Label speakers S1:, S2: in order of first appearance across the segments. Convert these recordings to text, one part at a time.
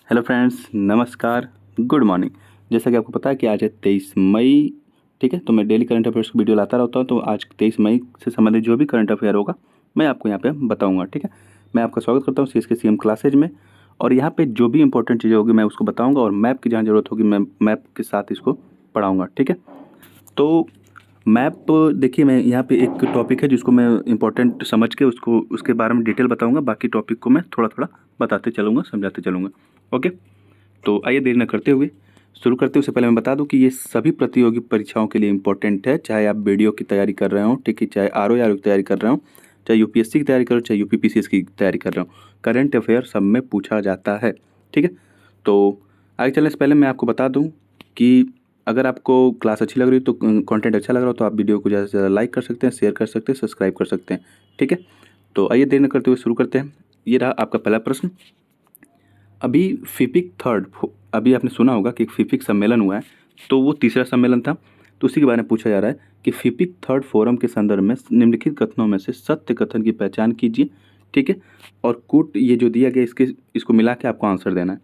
S1: Hello friends, नमस्कार, good morning. जैसा कि आपको पता है कि आज है 23 मई। ठीक है, तो मैं डेली करंट अफेयर्स की वीडियो लाता रहता हूँ। तो आज 23 मई से संबंधित जो भी करंट अफेयर होगा मैं आपको यहाँ पे बताऊँगा। ठीक है, मैं आपका स्वागत करता हूँ सीएसके सीएम क्लासेज में। और यहाँ पे जो भी इंपॉर्टेंट चीज़ें होगी मैं उसको बताऊँगा, और मैप की जहाँ ज़रूरत होगी मैं मैप के साथ इसको पढ़ाऊँगा। ठीक है, तो मैप देखिए, मैं यहाँ पे एक टॉपिक है जिसको मैं इंपॉर्टेंट समझ के उसको उसके बारे में डिटेल बताऊँगा। बाकी टॉपिक को मैं थोड़ा थोड़ा बताते चलूँगा, समझाते चलूँगा। ओके, तो आइए देर न करते हुए शुरू करते हैं। उससे पहले मैं बता दूं कि ये सभी प्रतियोगी परीक्षाओं के लिए इंपॉर्टेंट है, चाहे आप बीडीओ की तैयारी कर रहे हो, ठीक है, चाहे आरओ की तैयारी कर रहे हो, चाहे यूपीएससी की तैयारी कर रहे हो, चाहे यूपीपीसीएस की तैयारी कर रहे हो। करंट अफेयर सब में पूछा जाता है। ठीक है, तो आगे चलने से पहले मैं आपको बता दूँ कि अगर आपको क्लास अच्छी लग रही हो, तो कंटेंट अच्छा लग रहा हो, तो आप वीडियो को ज़्यादा से ज़्यादा लाइक कर सकते हैं, शेयर कर सकते हैं, सब्सक्राइब कर सकते हैं। ठीक है, तो आइए देर न करते हुए शुरू करते हैं। ये रहा आपका पहला प्रश्न। अभी फिपिक थर्ड, अभी आपने सुना होगा कि फिपिक सम्मेलन हुआ है, तो वो तीसरा सम्मेलन था। तो उसी के बारे में पूछा जा रहा है कि फिपिक थर्ड फोरम के संदर्भ में निम्नलिखित कथनों में से सत्य कथन की पहचान कीजिए। ठीक है, और कूट ये जो दिया गया इसको मिला के आपको आंसर देना है।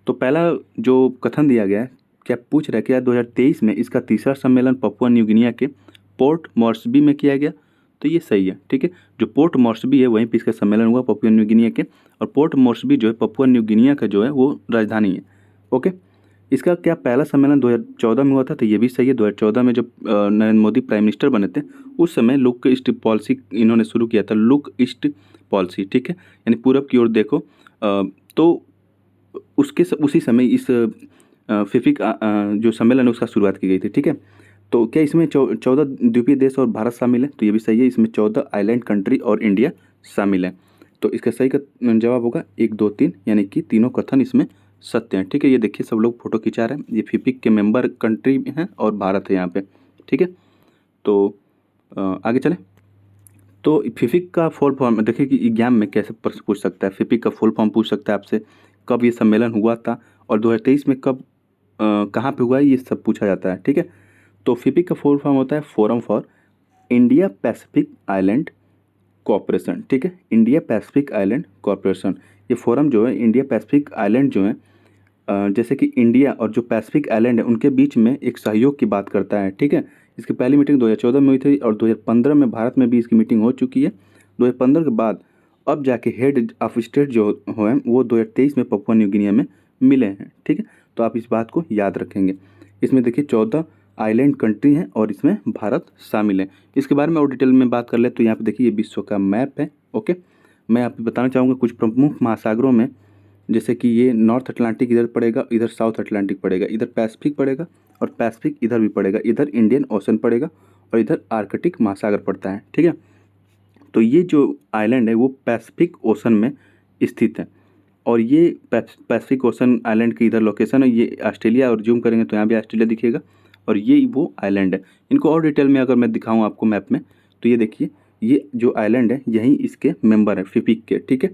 S1: तो पहला जो कथन दिया गया है, क्या पूछ रहा है, क्या 2023 में इसका तीसरा सम्मेलन पपुआ न्यू गिनिया के पोर्ट मॉर्सबी में किया गया? तो ये सही है। ठीक है, जो पोर्ट मॉर्सबी है वहीं पे इसका सम्मेलन हुआ, पपुआ न्यू गिनिया के। और पोर्ट मॉर्सबी जो है पपुआ न्यू गिनिया का जो है वो राजधानी है। ओके, इसका क्या पहला सम्मेलन 2014 में हुआ था? तो ये भी सही है। 2014 में जब नरेंद्र मोदी प्राइम मिनिस्टर बने थे, उस समय लुक ईस्ट पॉलिसी इन्होंने शुरू किया था, लुक ईस्ट पॉलिसी। ठीक है, यानी पूरब की ओर देखो। तो उसी समय इस फिफिक जो सम्मेलन है उसका शुरुआत की गई थी। ठीक है, तो क्या इसमें 14 द्वीपीय देश और भारत शामिल है? तो ये भी सही है, इसमें 14 आइलैंड कंट्री और इंडिया शामिल है। तो इसका सही का जवाब होगा 1, 2, 3, यानी कि तीनों कथन इसमें सत्य हैं। ठीक है, ये देखिए सब लोग फोटो खिंचा रहे हैं, ये फिफिक के मेंबर कंट्री हैं और भारत है यहाँ पे। ठीक है, तो आगे चलें। तो फिफिक का फुल फॉर्म देखिए कि एग्जाम में कैसे प्रश्न पूछ सकता है। फिफिक का फुल फॉर्म पूछ सकता है आपसे, कब ये सम्मेलन हुआ था और 2023 में कब कहाँ पे हुआ है, ये सब पूछा जाता है। ठीक है, तो फिपिक का फुल फॉर्म होता है forum for India Pacific island cooperation. ठीक है, इंडिया पैसिफिक आइलैंड कोऑपरेशन। ये फोरम जो है इंडिया पैसिफिक आइलैंड जो है, जैसे कि इंडिया और जो पैसिफिक आइलैंड है उनके बीच में एक सहयोग की बात करता है। ठीक है, इसकी पहली मीटिंग 2014 में हुई थी और 2015 में भारत में भी इसकी मीटिंग हो चुकी है। 2015 के बाद अब जाके हेड ऑफ स्टेट जो हुए वो 2023 में पपुआ न्यू गिनिया में मिले हैं। ठीक है, तो आप इस बात को याद रखेंगे। इसमें देखिए 14 आइलैंड कंट्री हैं और इसमें भारत शामिल है। इसके बारे में और डिटेल में बात कर ले तो यहाँ पे देखिए ये विश्व का मैप है। ओके, मैं आपको बताना चाहूँगा कुछ प्रमुख महासागरों में, जैसे कि ये नॉर्थ अटलांटिक इधर पड़ेगा, इधर साउथ अटलांटिक पड़ेगा, इधर पैसिफिक पड़ेगा और पैसिफिक इधर भी पड़ेगा, इधर इंडियन ओशन पड़ेगा और इधर आर्कटिक महासागर पड़ता है। ठीक है, तो ये जो आइलैंड है वो पैसिफिक ओशन में स्थित है। और ये पैसिफिक ओशन आइलैंड की इधर लोकेशन है, ये ऑस्ट्रेलिया, और जूम करेंगे तो यहाँ भी ऑस्ट्रेलिया दिखेगा और ये वो आइलैंड है। इनको और डिटेल में अगर मैं दिखाऊँ आपको मैप में, तो ये देखिए ये जो आइलैंड है यहीं इसके मेंबर है फिपिक के। ठीक है,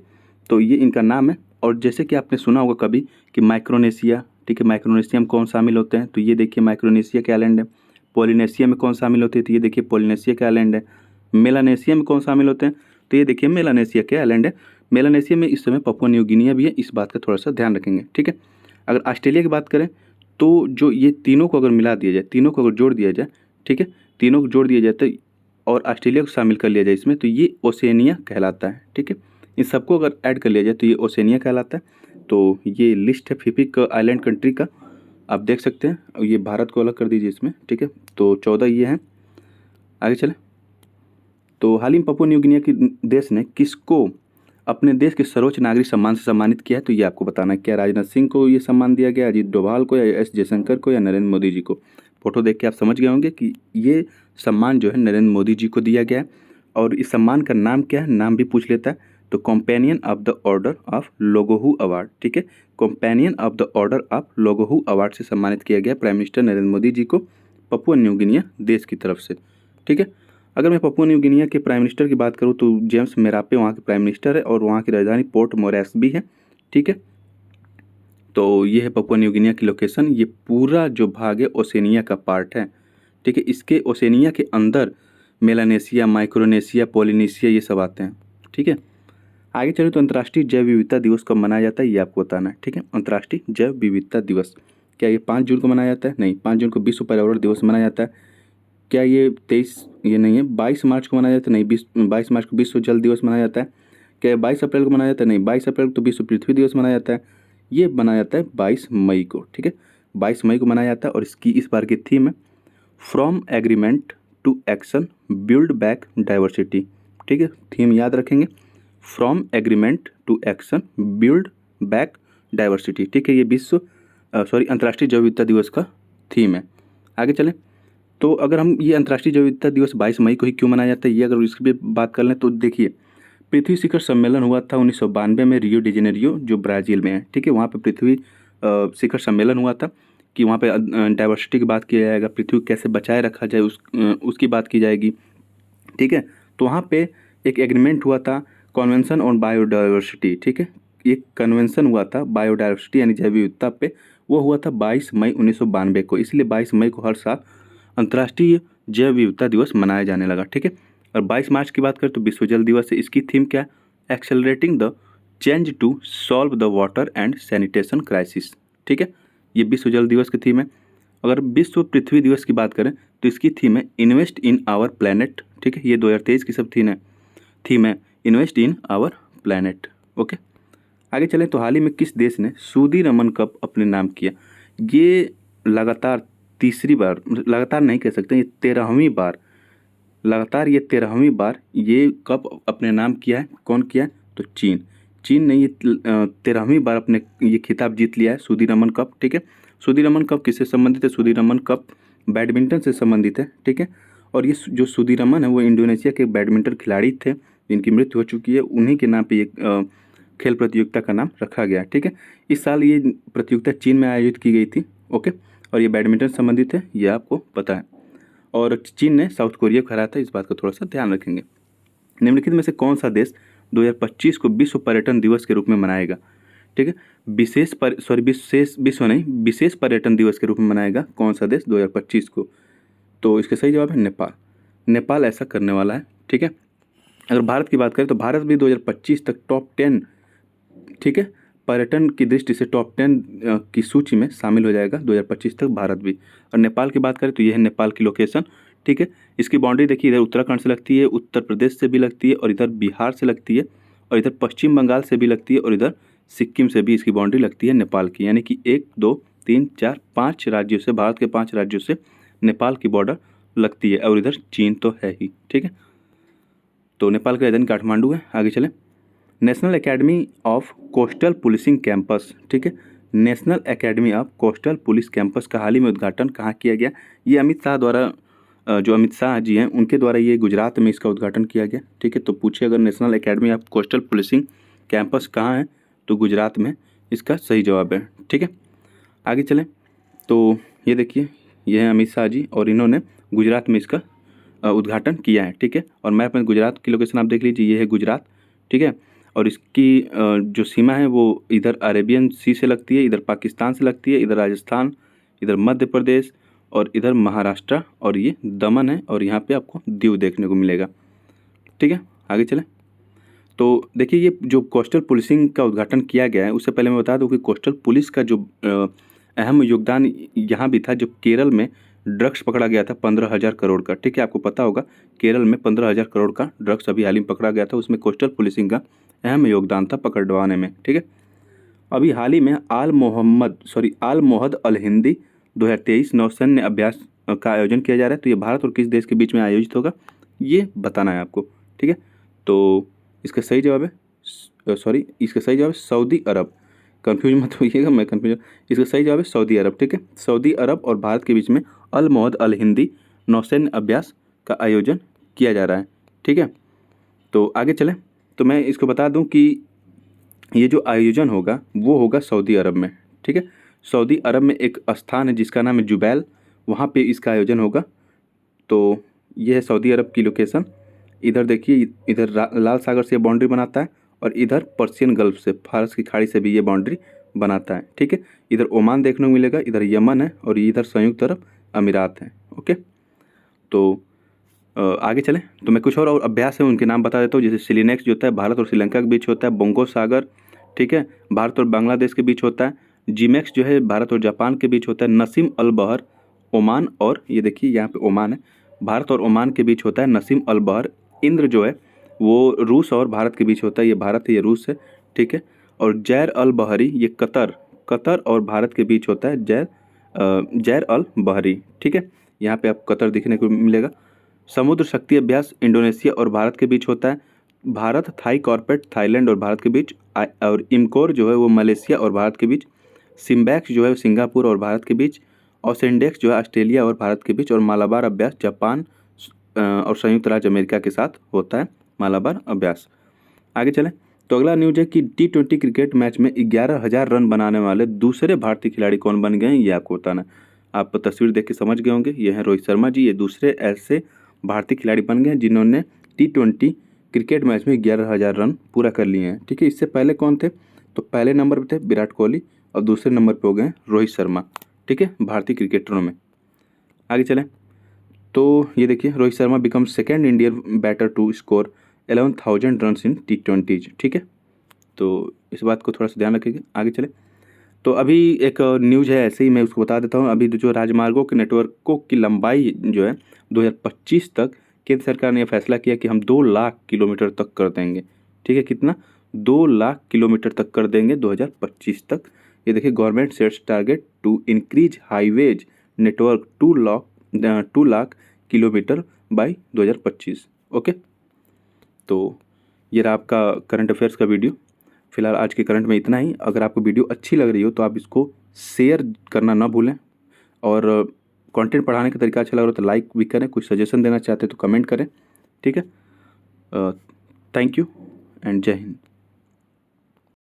S1: तो ये इनका नाम है। और जैसे कि आपने सुना होगा कभी कि माइक्रोनेशिया, ठीक है, माइक्रोनेशिया में कौन शामिल होते हैं? तो ये देखिए माइक्रोनेशिया के आइलैंड है। पॉलिनेशिया में कौन शामिल होते हैं? तो ये देखिए पॉलिनेशिया के आइलैंड है। मेलानेशिया में कौन शामिल होते हैं? तो ये देखिए मेलानेशिया के आइलैंड है। मेलानेशिया में इस समय पपुआ न्यू गिनिया भी है, इस बात का थोड़ा सा ध्यान रखेंगे। ठीक है, अगर ऑस्ट्रेलिया की बात करें तो जो ये तीनों को अगर मिला दिया जाए, तीनों को अगर जोड़ दिया जाए, ठीक है, तीनों को जोड़ दिया जाए तो और ऑस्ट्रेलिया को शामिल कर लिया जाए इसमें, तो ये ओसेनिया कहलाता है। ठीक है, इन सबको अगर ऐड कर लिया जाए तो ये ओसेनिया कहलाता है। तो ये लिस्ट है फिपिक आइलैंड कंट्री का, आप देख सकते हैं। और ये भारत को अलग कर दीजिए इसमें। ठीक है, तो 14 ये हैं। आगे चलें। तो हाल ही में पपुआ न्यू गिनिया की देश ने किसको अपने देश के सर्वोच्च नागरिक सम्मान से सम्मानित किया है? तो ये आपको बताना है। क्या राजनाथ सिंह को ये सम्मान दिया गया, अजीत डोभाल को, या एस जयशंकर को, या नरेंद्र मोदी जी को? फोटो देख के आप समझ गए होंगे कि ये सम्मान जो है नरेंद्र मोदी जी को दिया गया है। और इस सम्मान का नाम क्या है? नाम भी पूछ लेता है। तो companion of the order of लोगोहू award. ठीक है, companion of the order of लोगोहू award से सम्मानित किया गया प्राइम मिनिस्टर नरेंद्र मोदी जी को पपुआ न्यू गिनिया देश की तरफ से। ठीक है, अगर मैं पपुआ न्यू गिनिया के प्राइम मिनिस्टर की बात करूँ तो जेम्स मेरापे वहाँ के प्राइम मिनिस्टर है और वहाँ की राजधानी पोर्ट मोरेस्बी है। ठीक है, तो ये है पपुआ न्यू गिनिया की लोकेशन। ये पूरा जो भाग है ओसेनिया का पार्ट है। ठीक है, इसके ओसेनिया के अंदर मेलानेशिया, माइक्रोनेशिया, पोलिनेशिया ये सब आते हैं। ठीक है, आगे चले तो अंतर्राष्ट्रीय जैव विविधता दिवस कब मनाया जाता है ये आपको बताना है, ठीक है। अंतर्राष्ट्रीय जैव विविधता दिवस क्या ये 5 जून को मनाया जाता है? नहीं, 5 जून को विश्व पर्यावरण दिवस मनाया जाता है। क्या ये 23 ये नहीं है, 22 मार्च को मनाया जाता है? नहीं, 22 मार्च को विश्व जल दिवस मनाया जाता है। क्या 22 अप्रैल को मनाया जाता है? नहीं, 22 अप्रैल को तो विश्व पृथ्वी दिवस मनाया जाता है। ये मनाया जाता है 22 मई को, ठीक है। 22 मई को मनाया जाता है और इसकी इस बार की थीम है from agreement to action build back diversity, ठीक है। थीम याद रखेंगे, from agreement to action build back diversity, ठीक है। ये अंतर्राष्ट्रीय जैव विविधता दिवस का थीम है। आगे चलें तो अगर हम ये अंतर्राष्ट्रीय जैव विविधता दिवस 22 मई को ही क्यों मनाया जाता है ये अगर इसकी भी बात कर लें तो देखिए, पृथ्वी शिखर सम्मेलन हुआ था 1992 में रियो डी जेनेरियो जो ब्राज़ील में है, ठीक है। वहाँ पे पृथ्वी शिखर सम्मेलन हुआ था कि वहाँ पे डाइवर्सिटी की बात किया जाएगा, पृथ्वी को कैसे बचाए रखा जाए उसकी बात की जाएगी, ठीक है। तो वहाँ पे एक एग्रीमेंट हुआ था कन्वेंशन ऑन बायोडाइवर्सिटी, ठीक है। एक कन्वेंशन हुआ था बायोडाइवर्सिटी यानी जैव विविधता पे, वो हुआ था 22 मई 1992 को, इसलिए 22 मई को हर साल अंतर्राष्ट्रीय जैव विविधता दिवस मनाया जाने लगा, ठीक है। और 22 मार्च की बात करें तो विश्व जल दिवस है। इसकी थीम क्या है? Accelerating the change to solve the water and sanitation crisis, ठीक है। ये विश्व जल दिवस की थीम है। अगर विश्व पृथ्वी दिवस की बात करें तो इसकी थीम है इन्वेस्ट इन आवर प्लैनेट, ठीक है। ये 2023 की सब थीम है invest in our planet, okay. आगे चलें तो हाल ही में किस देश ने सूदी रमन कप अपने नाम किया? ये लगातार तीसरी बार, लगातार नहीं कह सकते, ये 13वीं बार, लगातार ये 13वीं बार ये कप अपने नाम किया है। कौन किया है? तो चीन ने ये 13वीं बार अपने ये खिताब जीत लिया है, सूदी रमन कप, ठीक है। सूदी रमन कप किससे संबंधित है? सूदी रमन कप बैडमिंटन से संबंधित है, ठीक है। और ये जो सूदी रमन है वो इंडोनेशिया के बैडमिंटन खिलाड़ी थे जिनकी मृत्यु हो चुकी है, उन्हीं के नाम पे ये खेल प्रतियोगिता का नाम रखा गया, ठीक है। इस साल ये प्रतियोगिता चीन में आयोजित की गई थी, ओके। और ये बैडमिंटन से संबंधित है, ये आपको पता है। और चीन ने साउथ कोरिया को हराया था, इस बात का थोड़ा सा ध्यान रखेंगे। निम्नलिखित में से कौन सा देश 2025 को विश्व पर्यटन दिवस के रूप में मनाएगा? ठीक है, विशेष पर्यटन दिवस के रूप में मनाएगा कौन सा देश 2025 को? तो इसका सही जवाब है नेपाल। नेपाल ऐसा करने वाला है, ठीक है। अगर भारत की बात करें तो भारत भी 2025 तक टॉप 10, ठीक है, पर्यटन की दृष्टि से टॉप 10 की सूची में शामिल हो जाएगा 2025 तक भारत भी। और नेपाल की बात करें तो यह है नेपाल की लोकेशन, ठीक है। इसकी बाउंड्री देखिए, इधर उत्तराखंड से लगती है, उत्तर प्रदेश से भी लगती है, और इधर बिहार से लगती है, और इधर पश्चिम बंगाल से भी लगती है, और इधर सिक्किम से भी इसकी बाउंड्री लगती है नेपाल की। यानी कि 1 2 3 4 5 राज्यों से, भारत के 5 राज्यों से नेपाल की बॉर्डर लगती है, और इधर चीन तो है ही, ठीक है। तो नेपाल का राजधानी काठमांडू है। आगे चलें, national academy of coastal policing campus, ठीक है, national academy of coastal police campus का हाल ही में उद्घाटन कहाँ किया गया? ये अमित शाह द्वारा, जो अमित शाह जी हैं उनके द्वारा ये गुजरात में इसका उद्घाटन किया गया, ठीक है। तो पूछे अगर national academy of coastal policing campus कहाँ है तो गुजरात में इसका सही जवाब है, ठीक है। आगे चलें तो ये देखिए, ये है अमित शाह जी और इन्होंने गुजरात में इसका उद्घाटन किया है, ठीक है। और मैप में गुजरात की लोकेशन आप देख लीजिए, ये है गुजरात, ठीक है। और इसकी जो सीमा है वो इधर अरेबियन सी से लगती है, इधर पाकिस्तान से लगती है, इधर राजस्थान, इधर मध्य प्रदेश, और इधर महाराष्ट्र, और ये दमन है, और यहाँ पे आपको दीव देखने को मिलेगा, ठीक है। आगे चलें तो देखिए, ये जो कोस्टल पुलिसिंग का उद्घाटन किया गया है, उससे पहले मैं बता दूं कि कोस्टल पुलिस का जो अहम योगदान यहाँ भी था, जो केरल में ड्रग्स पकड़ा गया था 15,000 करोड़ का, ठीक है। आपको पता होगा केरल में 15,000 करोड़ का ड्रग्स अभी हाल ही में पकड़ा गया था, उसमें कोस्टल पुलिसिंग का अहम योगदान था पकड़वाने में, ठीक है। अभी हाल ही में आल मोहद अल हिंदी 2023 नौसैन्य अभ्यास का आयोजन किया जा रहा है। तो ये भारत और किस देश के बीच में आयोजित होगा ये बताना है आपको, ठीक है। तो इसका सही जवाब है इसका सही जवाब है सऊदी अरब। कंफ्यूज मत होइएगा, मैं कंफ्यूज, इसका सही जवाब है सऊदी अरब, ठीक है। सऊदी अरब और भारत के बीच में अल मोहद अल हिंदी नौसैन्य अभ्यास का आयोजन किया जा रहा है, ठीक है। तो आगे चलें तो मैं इसको बता दूं कि ये जो आयोजन होगा वो होगा सऊदी अरब में, ठीक है। सऊदी अरब में एक स्थान है जिसका नाम है जुबैल, वहाँ पे इसका आयोजन होगा। तो ये है सऊदी अरब की लोकेशन। इधर देखिए, इधर लाल सागर से बाउंड्री बनाता है, और इधर पर्शियन गल्फ से, फारस की खाड़ी से भी ये बाउंड्री बनाता है, ठीक है। इधर ओमान देखने को मिलेगा, इधर यमन है, और इधर संयुक्त अरब अमीरात हैं, ओके। तो आगे चलें तो मैं कुछ और अभ्यास है उनके नाम बता देता हूँ। जैसे सिलिनेक्स जो होता है भारत और श्रीलंका के बीच होता है। बोंगो सागर, ठीक है, भारत और बांग्लादेश के बीच होता है। जीमैक्स जो है भारत और जापान के बीच होता है। नसीम अल बहर ओमान, और ये देखिए यहाँ पे ओमान है, भारत और ओमान के बीच होता है नसीम अल बहर। इंद्र जो है वो रूस और भारत के बीच होता है, ये भारत है ये रूस है, ठीक है। और जैर अल बहरी ये कतर, कतर और भारत के बीच होता है। जैर अल बहरी, ठीक है, यहाँ पे आपको कतर दिखने को मिलेगा। समुद्र शक्ति अभ्यास इंडोनेशिया और भारत के बीच होता है। भारत थाई कॉर्पेट थाईलैंड और भारत के बीच। और इमकोर जो है वो मलेशिया और भारत के बीच। सिम्बैक्स जो है सिंगापुर और भारत के बीच। और सेंडेक्स जो है ऑस्ट्रेलिया और भारत के बीच। और मालाबार अभ्यास जापान और संयुक्त राज्य अमेरिका के साथ होता है, मालाबार अभ्यास। आगे चलें तो अगला न्यूज है कि T20 क्रिकेट मैच में 11,000 रन बनाने वाले दूसरे भारतीय खिलाड़ी कौन बन गए हैं, ये आपको बताना है। आप तस्वीर देख के समझ गए होंगे, ये हैं रोहित शर्मा जी। ये दूसरे ऐसे भारतीय खिलाड़ी बन गए हैं जिन्होंने T20 क्रिकेट मैच में 11,000 रन पूरा कर लिए हैं, ठीक है। इससे पहले कौन थे, तो पहले नंबर पर थे विराट कोहली और दूसरे नंबर पर हो गए रोहित शर्मा, ठीक है, भारतीय क्रिकेटरों में। आगे चलें तो ये देखिए Rohit Sharma become second Indian batter to score 11,000 run in T20, ठीक है। तो इस बात को थोड़ा सा ध्यान रखिएगा। आगे चले तो अभी एक न्यूज़ है, ऐसे ही मैं उसको बता देता हूँ। अभी जो राजमार्गों के नेटवर्कों की लंबाई जो है 2025 तक केंद्र सरकार ने यह फैसला किया कि हम 2 लाख किलोमीटर तक कर देंगे, ठीक है। कितना, 2 लाख किलोमीटर तक कर देंगे 2025 तक। ये देखिए government sets target to increase highways network 2 lakh kilometre by 2025। Okay, तो ये रहा आपका करंट अफेयर्स का वीडियो। फिलहाल आज के करंट में इतना ही। अगर आपको वीडियो अच्छी लग रही हो तो आप इसको शेयर करना ना भूलें, और कंटेंट पढ़ाने का तरीका अच्छा लग रहा हो तो लाइक भी करें। कुछ सजेशन देना चाहते हैं तो कमेंट करें, ठीक है। थैंक यू एंड जय हिंद।